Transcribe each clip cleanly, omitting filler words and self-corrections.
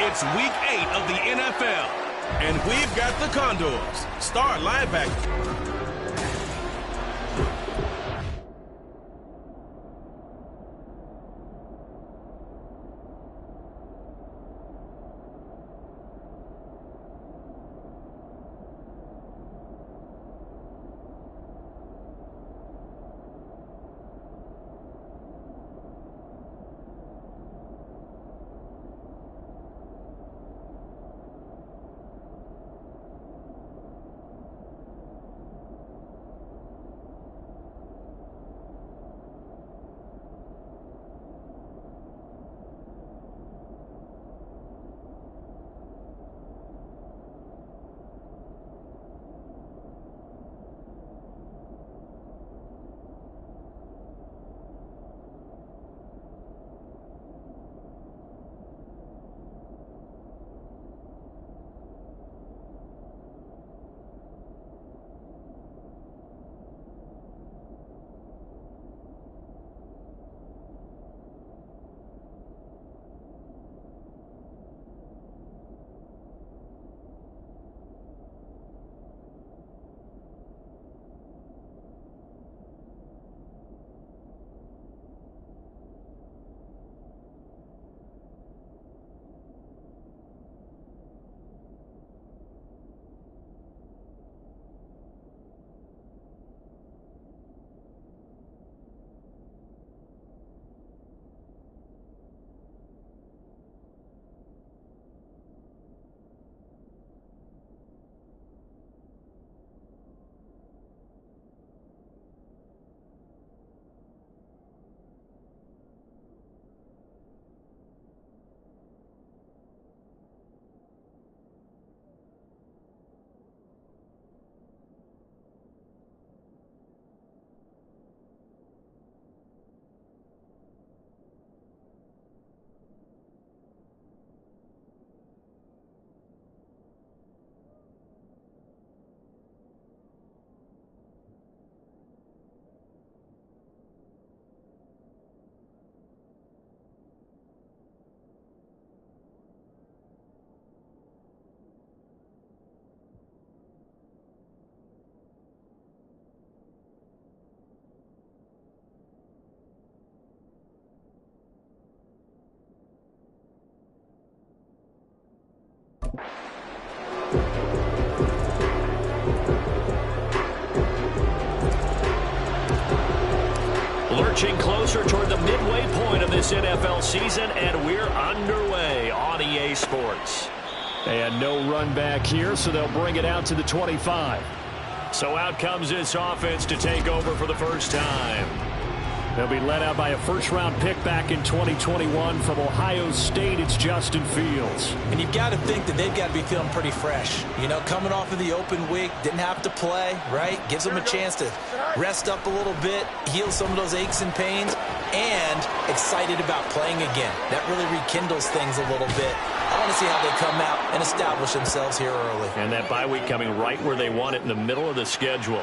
It's Week 8 of the NFL, and we've got the Condors, star linebacker. Lurching closer toward the midway point of this NFL season, and we're underway on EA Sports. And no run back here, so they'll bring it out to the 25. So out comes this offense to take over for the first time. They'll be led out by a first-round pick back in 2021 from Ohio State. It's Justin Fields. And you've got to think that they've got to be feeling pretty fresh. You know, coming off of the open week, didn't have to play, right? Gives them a chance to rest up a little bit, heal some of those aches and pains, and excited about playing again. That really rekindles things a little bit. I want to see how they come out and establish themselves here early. And that bye week coming right where they want it, in the middle of the schedule.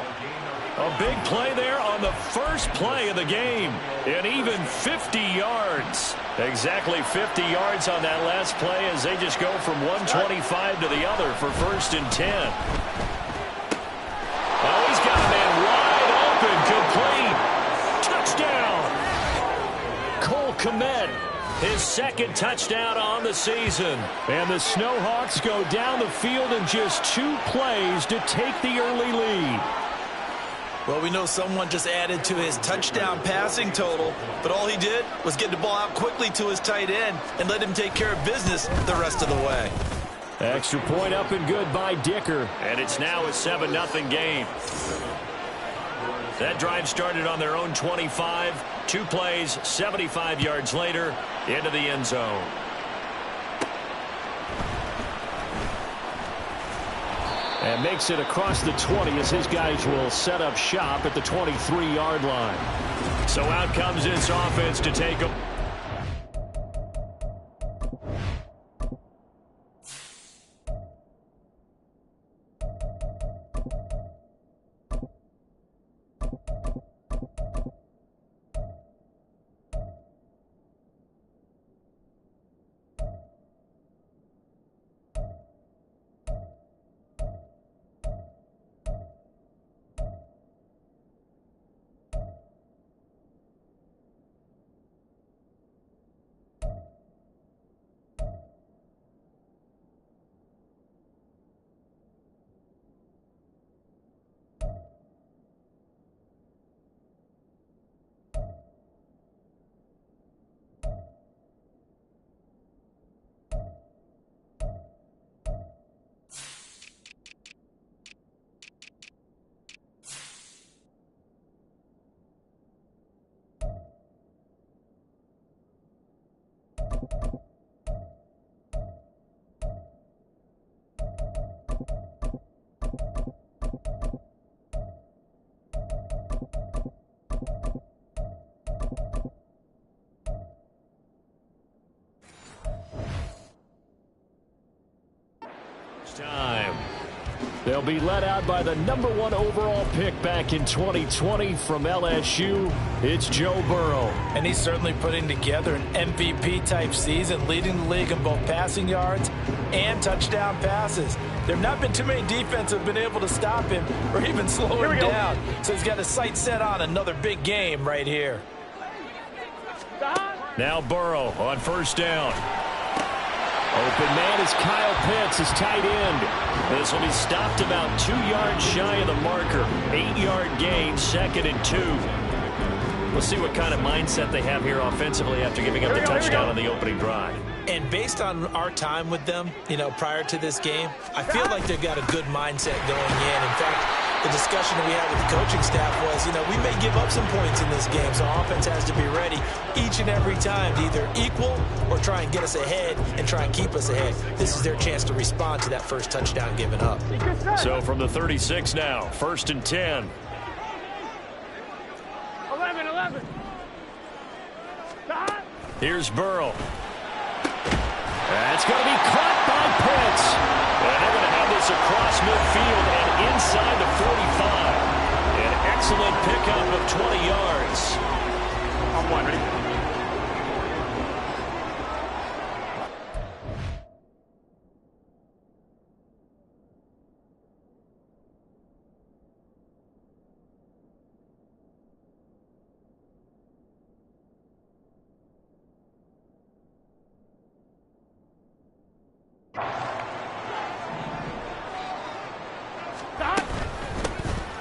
A big play there on the first play of the game. And even 50 yards. Exactly 50 yards on that last play as they just go from 125 to the other for 1st and 10. Oh, he's got a man wide open. Complete. Touchdown. Cole Kmet, his second touchdown on the season. And the Snowhawks go down the field in just 2 plays to take the early lead. Well, we know someone just added to his touchdown passing total, but all he did was get the ball out quickly to his tight end and let him take care of business the rest of the way. Extra point up and good by Dicker. And it's now a 7-0 game. That drive started on their own 25. 2 plays, 75 yards later, into the end zone. And makes it across the 20 as his guys will set up shop at the 23-yard line. So out comes this offense to take them. Time. They'll be led out by the #1 overall pick back in 2020 from LSU. It's Joe Burrow. And he's certainly putting together an MVP-type season, leading the league in both passing yards and touchdown passes. There have not been too many defenses that have been able to stop him or even slow him down. So he's got his sights set on another big game right here. Now Burrow on first down. Open man is Kyle Pitts, his tight end. This will be stopped about 2 yards shy of the marker. 8-yard gain, 2nd and 2. We'll see what kind of mindset they have here offensively after giving up the touchdown on the opening drive. And based on our time with them, prior to this game, I feel like they've got a good mindset going in. In fact, the discussion that we had with the coaching staff was, we may give up some points in this game, so our offense has to be ready each and every time to either equal or try and get us ahead and try and keep us ahead. This is their chance to respond to that first touchdown given up. So from the 36 now, 1st and 10. 11. Here's Burrow. That's going to be caught by Pitts. And they're going to have this across midfield and inside the 45. An excellent pickup of 20 yards. On one, ready?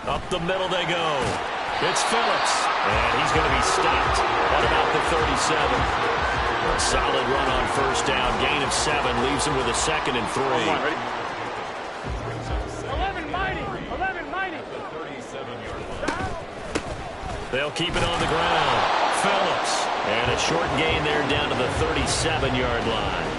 Up the middle they go. It's Phillips. And he's going to be stopped at about the 37. A solid run on first down. Gain of 7 leaves him with a 2nd and 3. 11 mighty. They'll keep it on the ground. Phillips. And a short gain there down to the 37-yard line.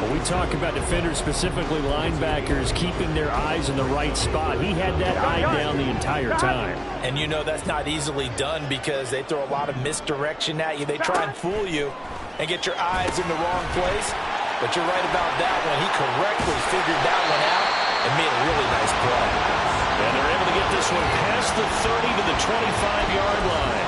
When we talk about defenders, specifically linebackers, keeping their eyes in the right spot, he had that eye down the entire time. And that's not easily done because they throw a lot of misdirection at you. They try and fool you and get your eyes in the wrong place. But you're right about that one. He correctly figured that one out and made a really nice play. And they're able to get this one past the 30 to the 25-yard line.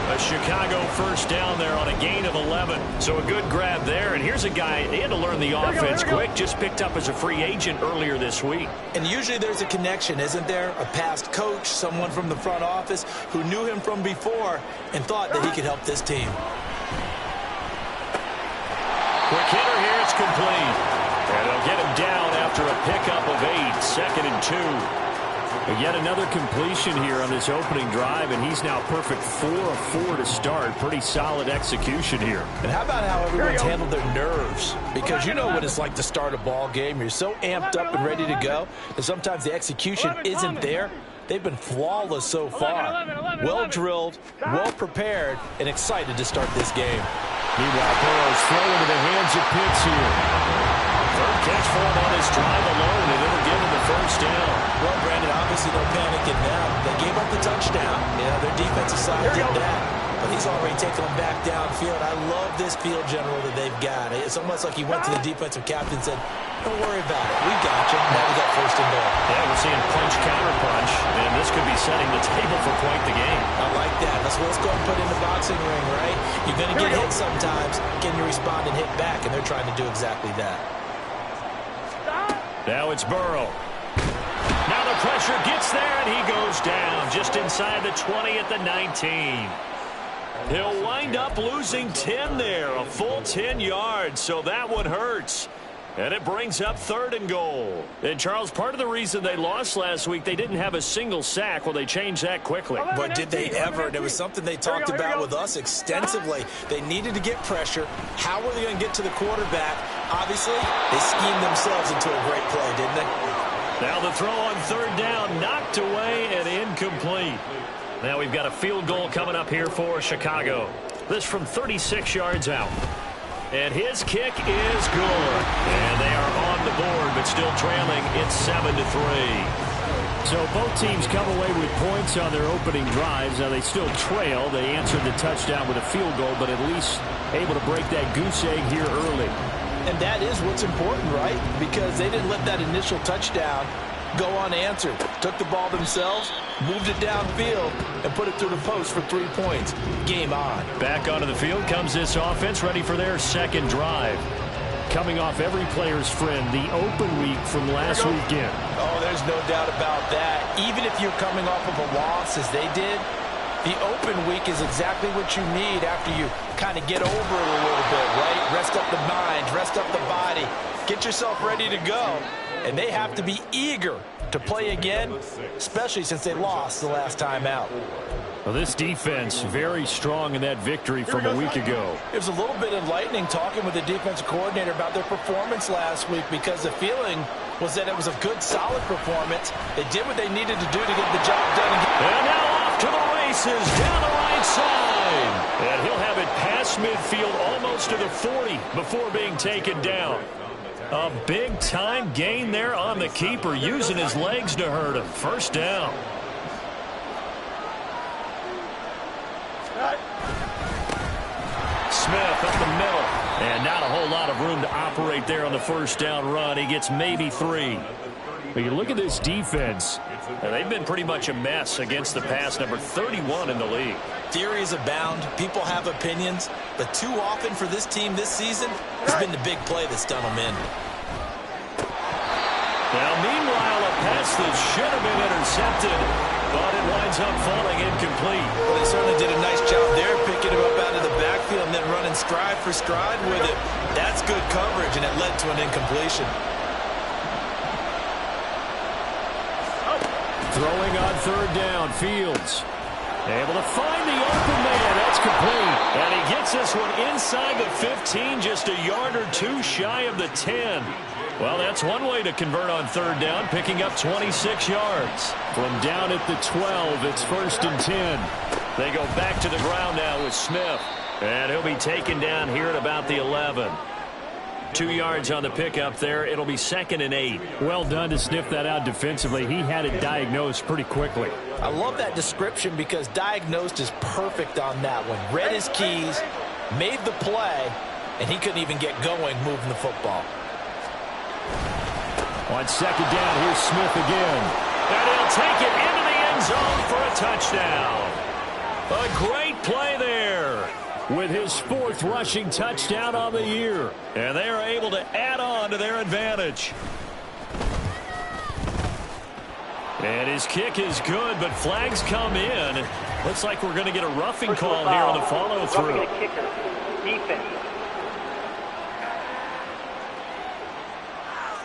A Chicago first down there on a gain of 11. So a good grab there. And here's a guy, they had to learn the offense quick, just picked up as a free agent earlier this week. And usually there's a connection, isn't there? A past coach, someone from the front office who knew him from before and thought that he could help this team. Quick hitter here, it's complete. And they'll get him down after a pickup of 8, 2nd and 2. Yet another completion here on this opening drive, and he's now perfect 4 of 4 to start. Pretty solid execution here. And how about how everyone's handled their nerves? Because you know what it's like to start a ball game. You're so amped up and ready to go, and sometimes the execution isn't there. They've been flawless so far. Well drilled, well prepared, and excited to start this game. Meanwhile, Burrow's thrown into the hands of Pitts here. Third catch for him on his drive alone, and it'll give him the first down. Well, Brandon, obviously no panic in them. They gave up the touchdown. Their defensive side did that. But he's already taken them back downfield. I love this field general that they've got. It's almost like he went to the defensive captain and said, don't worry about it. We got you. Now we got first and goal. Yeah, we're seeing punch, counter punch, and this could be setting the table for quite the game. I like that. Let's go and put in the boxing ring, right? You're going to get hit sometimes. Can you respond and hit back? And they're trying to do exactly that. Now it's Burrow. Now the pressure gets there, and he goes down just inside the 20 at the 19. He'll wind up losing 10 there, a full 10 yards, so that one hurts. And it brings up 3rd and goal. And, Charles, part of the reason they lost last week, they didn't have a single sack. Well, they changed that quickly. But did they ever? There was something they talked about with us extensively. They needed to get pressure. How were they going to get to the quarterback? Obviously, they schemed themselves into a great play, didn't they? Now the throw on 3rd down, knocked away and incomplete. Now we've got a field goal coming up here for Chicago. This from 36 yards out. And his kick is good. And they are on the board, but still trailing. It's 7-3. So both teams come away with points on their opening drives. Now they still trail. They answered the touchdown with a field goal, but at least able to break that goose egg here early. And that is what's important, right? Because they didn't let that initial touchdown go unanswered. Took the ball themselves, moved it downfield, and put it through the post for 3 points. Game on. Back onto the field comes this offense, ready for their second drive. Coming off every player's friend, the open week from last weekend. Oh, there's no doubt about that. Even if you're coming off of a loss, as they did, the open week is exactly what you need after you kind of get over it a little bit, right? Rest up the mind, rest up the body, get yourself ready to go. And they have to be eager to play again, especially since they lost the last time out. Well, this defense very strong in that victory from a week ago. It was a little bit enlightening talking with the defensive coordinator about their performance last week, because the feeling was that it was a good, solid performance. They did what they needed to do to get the job done. And now off to the races down the right side. And he'll have it past midfield almost to the 40 before being taken down. A big-time gain there on the keeper, using his legs to hurt him. First down. Smith up the middle. And not a whole lot of room to operate there on the first down run. He gets maybe 3. But you look at this defense, and they've been pretty much a mess against the pass, number 31 in the league. Theories abound. People have opinions. But too often for this team this season, it's been the big play that's done them in. Now, meanwhile, a pass that should have been intercepted, but it winds up falling incomplete. Well, they certainly did a nice job there, picking him up out of the backfield and then running stride for stride with it. That's good coverage, and it led to an incompletion. Throwing on third down, Fields. Able to find the open man. That's complete. And he gets this one inside the 15, just a yard or two shy of the 10. Well, that's one way to convert on third down, picking up 26 yards. From down at the 12, it's 1st and 10. They go back to the ground now with Smith. And he'll be taken down here at about the 11. 2 yards on the pickup there. It'll be 2nd and 8. Well done to sniff that out defensively. He had it diagnosed pretty quickly. I love that description, because diagnosed is perfect on that one. Read his keys, made the play, and he couldn't even get going moving the football. On second down, here's Smith again. And he'll take it into the end zone for a touchdown. A great play there, with his 4th rushing touchdown on the year. And they are able to add on to their advantage. And his kick is good, but flags come in. Looks like we're going to get a roughing call here on the follow-through. Roughing the kicker. Defense.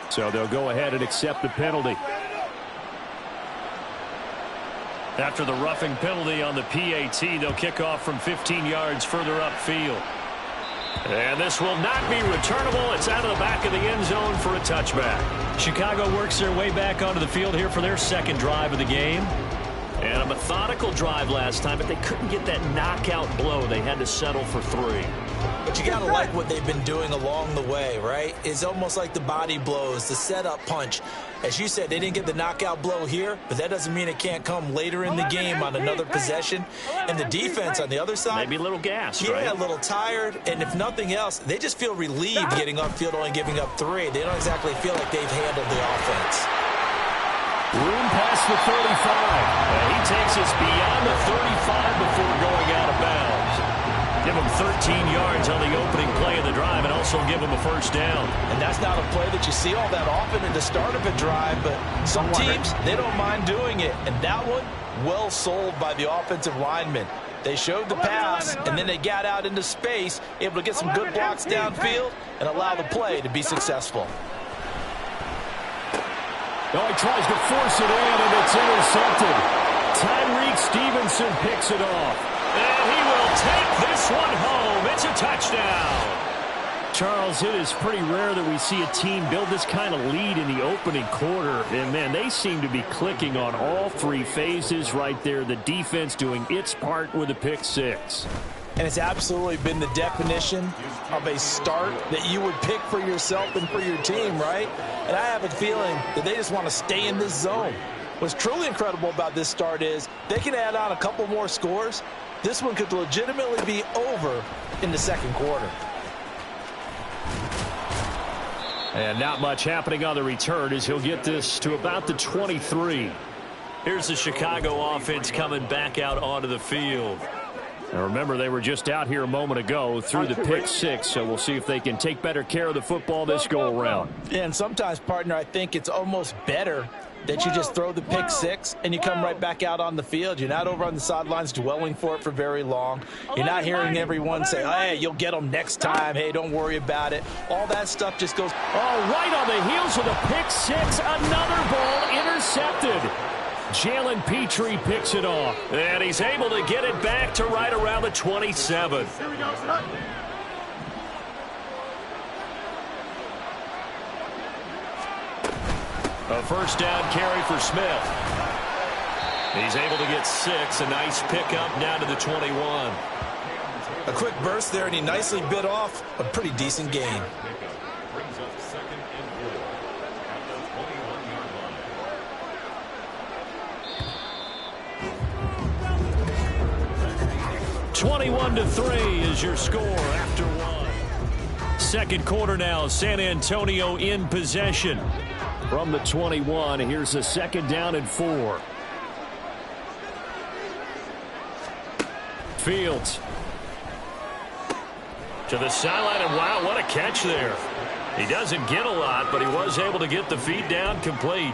So they'll go ahead and accept the penalty. After the roughing penalty on the PAT, they'll kick off from 15 yards further upfield. And this will not be returnable. It's out of the back of the end zone for a touchback. Chicago works their way back onto the field here for their second drive of the game. And a methodical drive last time, but they couldn't get that knockout blow. They had to settle for 3. But you got to like what they've been doing along the way, right? It's almost like the body blows, the setup punch. As you said, they didn't get the knockout blow here, but that doesn't mean it can't come later in the game on another possession. And the defense on the other side, maybe a little gassed, yeah, right? a little tired. And if nothing else, they just feel relieved getting upfield, only giving up 3. They don't exactly feel like they've handled the offense. Room past the 35. And he takes us beyond the 35 before going out of bounds. Give him 13 yards on the opening play of the drive, and also give him a first down. And that's not a play that you see all that often at the start of a drive, but some teams, they don't mind doing it. And that one, well sold by the offensive linemen. They showed the pass, and then they got out into space, able to get some good blocks downfield and allow the play to be successful. Oh, he tries to force it in, and it's intercepted. Tyreek Stevenson picks it off. And he will take this one home. It's a touchdown. Charles, it is pretty rare that we see a team build this kind of lead in the opening quarter. And, man, they seem to be clicking on all 3 phases right there. The defense doing its part with a pick 6. and it's absolutely been the definition of a start that you would pick for yourself and for your team, right? And I have a feeling that they just want to stay in this zone. What's truly incredible about this start is they can add on a couple more scores. This one could legitimately be over in the second quarter. And not much happening on the return as he'll get this to about the 23. Here's the Chicago offense coming back out onto the field. Now remember, they were just out here a moment ago through the pick six, so we'll see if they can take better care of the football this go-around. Yeah, and sometimes, partner, I think it's almost better that you just throw the pick six and you come right back out on the field. You're not over on the sidelines dwelling for it for very long. You're not hearing everyone say, hey, you'll get them next time. Hey, don't worry about it. All that stuff just goes. Oh, right on the heels of the pick six. Another ball intercepted. Jalen Petrie picks it off. And he's able to get it back to right around the 27. Here we go, son. A first down carry for Smith. He's able to get 6. A nice pickup down to the 21. A quick burst there, and he nicely bit off a pretty decent gain. 21-3 is your score after one. Second quarter now, San Antonio in possession. From the 21, here's a second down and 4. Fields. To the sideline, and wow, what a catch there. He doesn't get a lot, but he was able to get the feed down complete.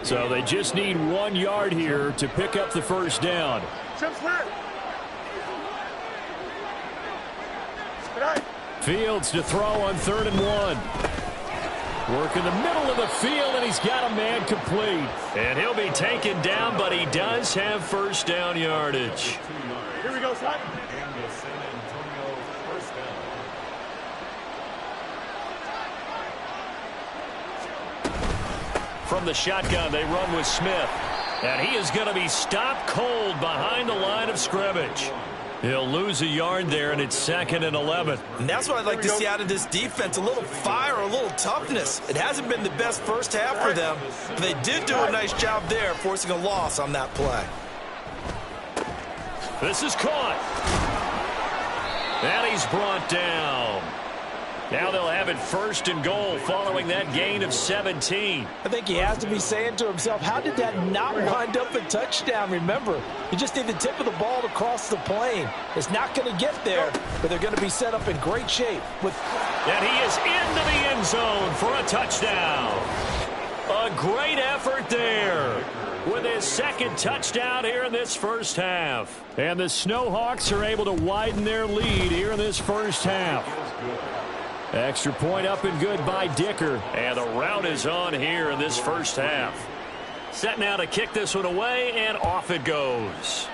So they just need 1 yard here to pick up the first down. Fields to throw on 3rd and 1. Work in the middle of the field, and he's got a man complete. And he'll be taken down, but he does have first down yardage. Here we go, son. From the shotgun, they run with Smith. And he is going to be stopped cold behind the line of scrimmage. He'll lose a yard there, and it's 2nd and 11. And that's what I'd like to see out of this defense, a little fire, a little toughness. It hasn't been the best first half for them, but they did do a nice job there, forcing a loss on that play. This is caught. And he's brought down. Now they'll have it 1st and goal following that gain of 17. I think he has to be saying to himself, how did that not wind up a touchdown? Remember, you just need the tip of the ball to cross the plane. It's not going to get there, but they're going to be set up in great shape. And he is into the end zone for a touchdown. A great effort there with his 2nd touchdown here in this first half. And the Snowhawks are able to widen their lead here in this first half. Extra point up and good by Dicker. And the route is on here in this first half. Set now to kick this one away, and off it goes.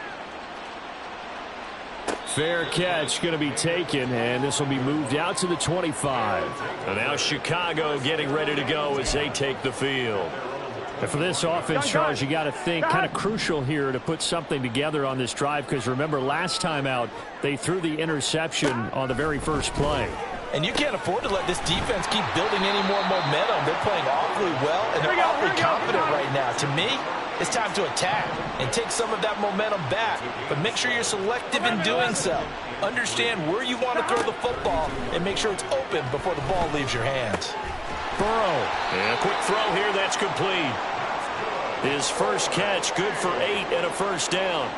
Fair catch going to be taken, and this will be moved out to the 25. And now Chicago getting ready to go as they take the field. And for this offense, Charles, you got to think kind of crucial here to put something together on this drive, because remember last time out they threw the interception on the very first play. And you can't afford to let this defense keep building any more momentum. They're playing awfully well, and they're awfully confident right now. To me, it's time to attack and take some of that momentum back. But make sure you're selective in doing so. Understand where you want to throw the football and make sure it's open before the ball leaves your hands. Burrow. And a quick throw here, that's complete. His first catch, good for 8 and a first down.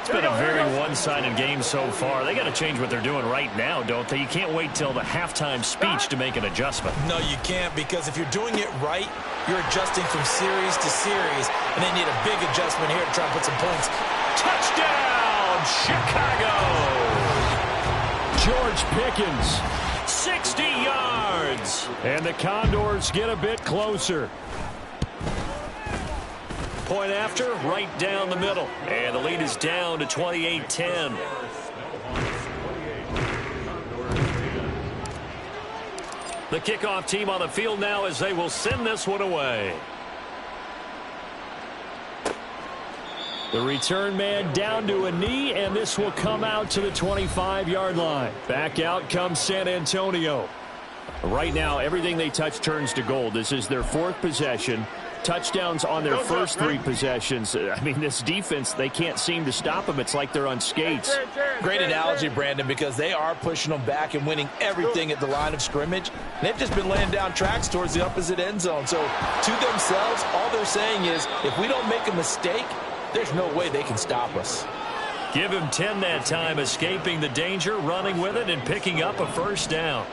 It's been a very one-sided game so far. They got to change what they're doing right now, don't they? You can't wait till the halftime speech to make an adjustment. No, you can't, because if you're doing it right, you're adjusting from series to series, and they need a big adjustment here to try and put some points. Touchdown, Chicago! George Pickens. 60 yards. And the Condors get a bit closer. Point after, right down the middle. And the lead is down to 28-10. The kickoff team on the field now as they will send this one away. The return man down to a knee, and this will come out to the 25-yard line. Back out comes San Antonio. Right now, everything they touch turns to gold. This is their 4th possession. Touchdowns on their first 3 possessions. I mean, this defense, they can't seem to stop them. It's like they're on skates. Great analogy, Brandon, because they are pushing them back and winning everything at the line of scrimmage. They've just been laying down tracks towards the opposite end zone. So to themselves, all they're saying is, if we don't make a mistake, there's no way they can stop us. Give him 10 that time, escaping the danger, running with it, and picking up a first down.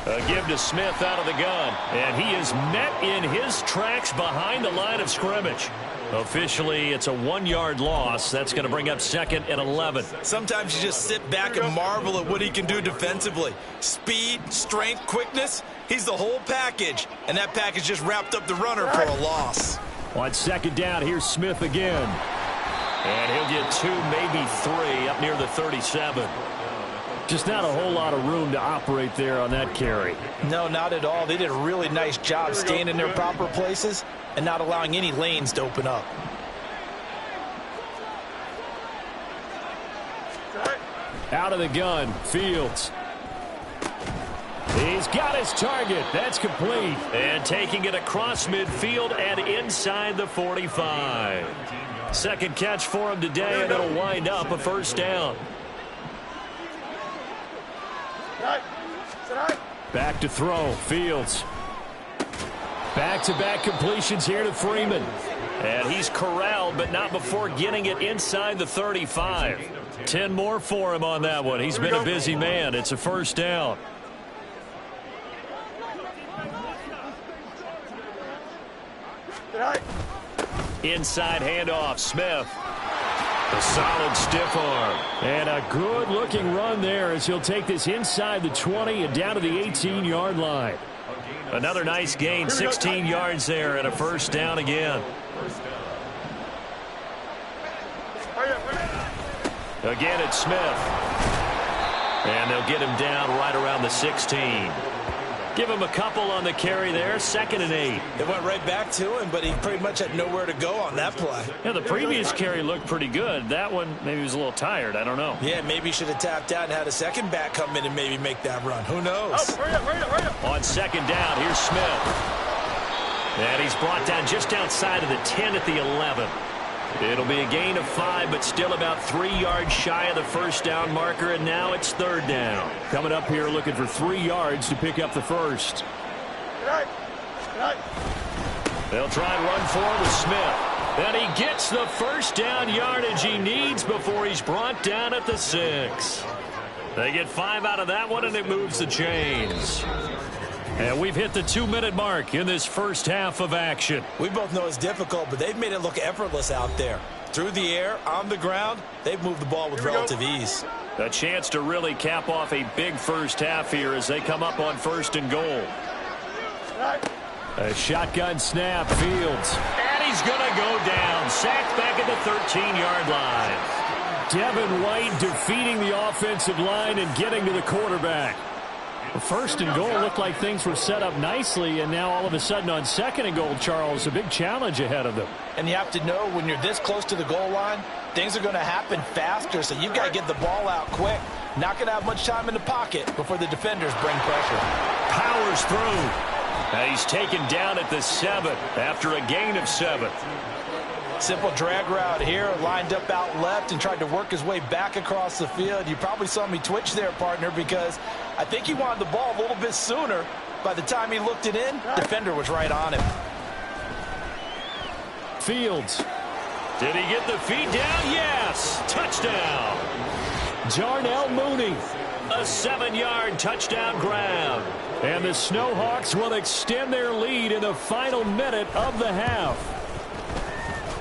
A give to Smith out of the gun, and he is met in his tracks behind the line of scrimmage. Officially, it's a 1-yard loss. That's going to bring up 2nd and 11. Sometimes you just sit back and marvel at what he can do defensively. Speed, strength, quickness, he's the whole package. And that package just wrapped up the runner for a loss. On 2nd down, here's Smith again. And he'll get 2, maybe 3, up near the 37. Just not a whole lot of room to operate there on that carry. No, not at all. They did a really nice job staying in their proper places and not allowing any lanes to open up. Out of the gun, Fields. He's got his target. That's complete. And taking it across midfield and inside the 45. 2nd catch for him today, and it'll wind up a first down. Back to throw, Fields. Back-to-back completions here to Freeman. And he's corralled, but not before getting it inside the 35. 10 more for him on that one. He's been a busy man. It's a first down. Inside handoff, Smith. A solid stiff arm. And a good-looking run there as he'll take this inside the 20 and down to the 18-yard line. Another nice gain, 16 yards there, and a first down again. Again, it's Smith. And they'll get him down right around the 16. Give him a couple on the carry there, 2nd and 8. It went right back to him, but he pretty much had nowhere to go on that play. Yeah, the previous carry looked pretty good. That one, maybe he was a little tired. I don't know. Yeah, maybe he should have tapped out and had a second back come in and maybe make that run. Who knows? Hurry up. On 2nd down, here's Smith. And he's brought down just outside of the 10 at the 11. It'll be a gain of 5, but still about 3 yards shy of the first down marker, and now it's 3rd down. Coming up here looking for 3 yards to pick up the first. They'll try and run forward with Smith. And he gets the first down yardage he needs before he's brought down at the 6. They get 5 out of that one, and it moves the chains. And we've hit the 2-minute mark in this first half of action. We both know it's difficult, but they've made it look effortless out there. Through the air, on the ground, they've moved the ball with relative ease. A chance to really cap off a big first half here as they come up on 1st and goal. A shotgun snap, Fields. And he's going to go down. Sacked back at the 13-yard line. Devin White defeating the offensive line and getting to the quarterback. 1st and goal looked like things were set up nicely, and now all of a sudden on 2nd and goal, Charles, a big challenge ahead of them. And you have to know when you're this close to the goal line, things are going to happen faster, so you've got to get the ball out quick. Not going to have much time in the pocket before the defenders bring pressure. Powers through. And he's taken down at the 7 after a gain of 7. Simple drag route here, lined up out left and tried to work his way back across the field. You probably saw me twitch there, partner, because I think he wanted the ball a little bit sooner. By the time he looked it in, defender was right on him. Fields. Did he get the feet down? Yes. Touchdown. Darnell Mooney. A 7-yard touchdown grab. And the Snowhawks will extend their lead in the final minute of the half.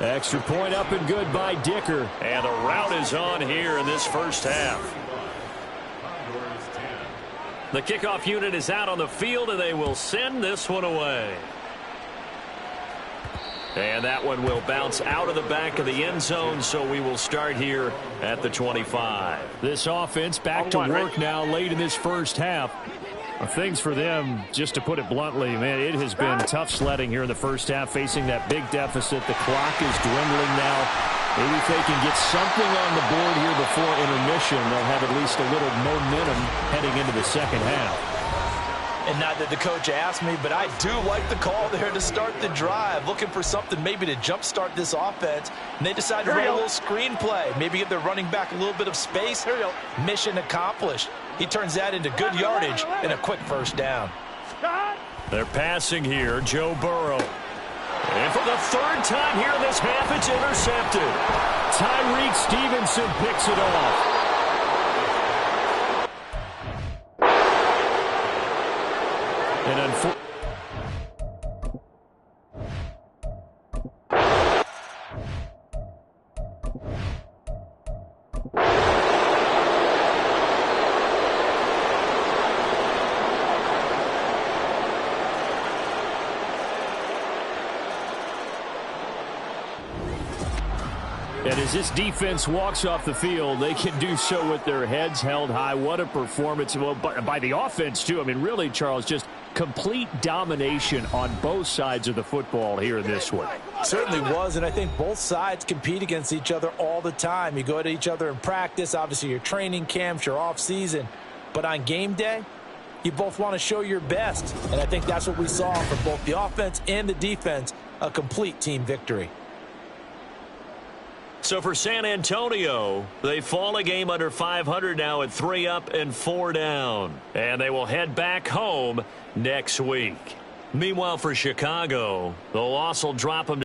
Extra point up and good by Dicker. And the route is on here in this first half. The kickoff unit is out on the field, and they will send this one away. And that one will bounce out of the back of the end zone, so we will start here at the 25. This offense back to work now late in this first half. Things for them, just to put it bluntly, man, it has been tough sledding here in the first half, facing that big deficit. The clock is dwindling now. Maybe if they can get something on the board here before intermission, they'll have at least a little momentum heading into the second half. And not that the coach asked me, but I do like the call there to start the drive. Looking for something maybe to jumpstart this offense. And they decide to run a little screen play. Maybe give their running back a little bit of space. Mission accomplished. He turns that into good yardage and a quick first down. They're passing here, Joe Burrow. And for the third time here in this half, it's intercepted. Tyreek Stevenson picks it off. And as this defense walks off the field, they can do so with their heads held high. What a performance by the offense, too. I mean, really, Charles, just complete domination on both sides of the football here in this one. Certainly was, and I think both sides compete against each other all the time. You go to each other in practice, obviously your training camps, your off-season. But on game day, you both want to show your best. And I think that's what we saw from both the offense and the defense, a complete team victory. So for San Antonio, they fall a game under 500 now at 3 up and 4 down. And they will head back home next week. Meanwhile, for Chicago, the loss will drop them